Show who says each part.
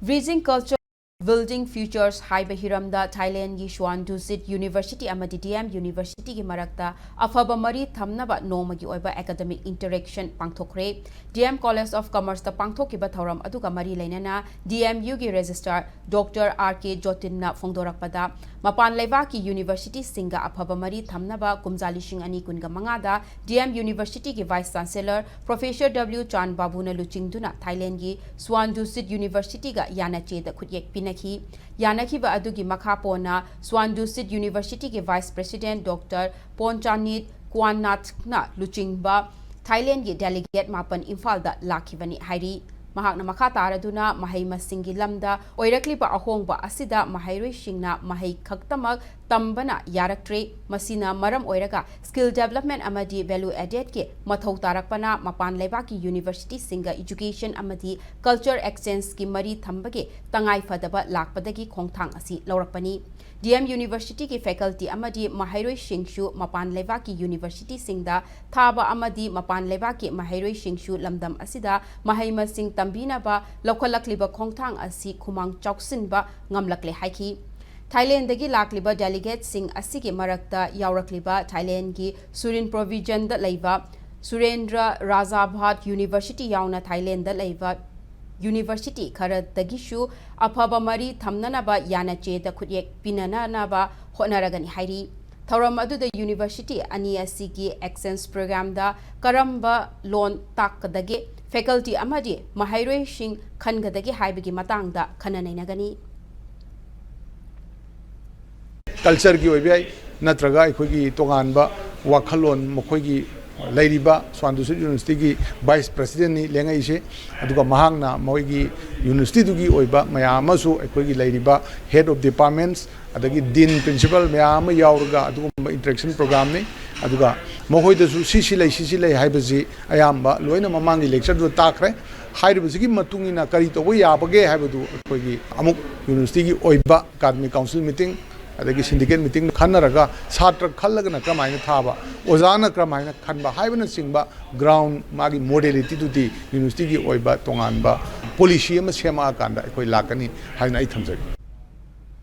Speaker 1: Bridging culture, building futures, Haiba Hiramda, Thailand gi Suan Dusit University amadi DM University gi marakta afaba mari thamnaba nomagi oiba academic interaction pangthokre. DM College of Commerce ta pangthokiba thauram aduga mari lainana DMU gi registrar Dr. RK Jotinna Fongdorakpada Mapan Leibaki University Singa afaba mari thamnaba kumjalising ani kunga mangada DM University gi Vice Chancellor Professor W. Chan Babuna Luchingduna Thailand gi Suan Dusit University ga yana cheda khutyek pinaki yanaki ba adugi makhapona Suan Dusit University ge Vice President Dr. Ponchanit Kwanat na Luchingba Thailand ge delegate mapan Imphal da lakhibani hairi mahakna makha taraduna mahai masingi lamda oirakliba ahongba asida mahairoi singna mahai khaktamak tambana yaraktre masina maram oiraga skill development amadi value added ke mathau tarakpana mapan leibaki university singa education amadi culture exchange ki mari thambage tangai fadaba lakpadagi khongthang asi laurakpani DM University ki faculty amadi mahairoi singshu mapan leibaki university singda thaba amadi mapan leibaki mahairoi singshu lamdam asida mahai masing tambina ba lokhalakliba khongthang asi khumang chauksinba ngamlakle haiki Thailand dagi lakliba delegate sing asigi marakta yaurakliba Thailand gi Surin provision da leiba Surendra Rajabhat University yauna Thailand da leiba University khara dagishu afaba mari thamnana ba yana che da khudyek pinana na ba honaragani hairi thauram adu da university ani asigi exchange program da karamba loan takdage faculty amadi mahairoi sing khangadagi haibigi matang da khananainagani
Speaker 2: culture की ओइबे नत्रगा इखोगी तोगानबा वाखलोन मखोगी लैरिबा Suan Dusit university की vice president नि लेंगाइसे अदुगा महांगना मोइगी यूनिवर्सिटी दुगी ओइबा मयामसु इखोगी लैरिबा हेड ऑफ डिपार्टमेंट्स अदगी डीन प्रिंसिपल मयाम यावरगा अदुगा इंटरेक्शन प्रोग्राम नि अदुगा मखोइदसु सिसि लै हाइबसि अयामबा लोइना ममांगी लेक्चर दु ताखरे हाइरबसि मतुंगिना करी तोबो याबगे हाइबदु इखोगी अमुक यूनिवर्सिटी की ओइबा अकादमिक काउंसिल मीटिंग अदगी सिंडिकेट मीटिंग खन्नरगा छात्र खल्लगना क्रमायना थाबा ओजाना क्रमायना खनबा हाइबना सिंगबा ग्राउंड मागी मॉडलिटी दुदी यूनिवर्सिटी की ओइबा तोंगानबा पॉलिसी अमा सेमा कांदा अखोय लाकनी हाइना आई थमजगे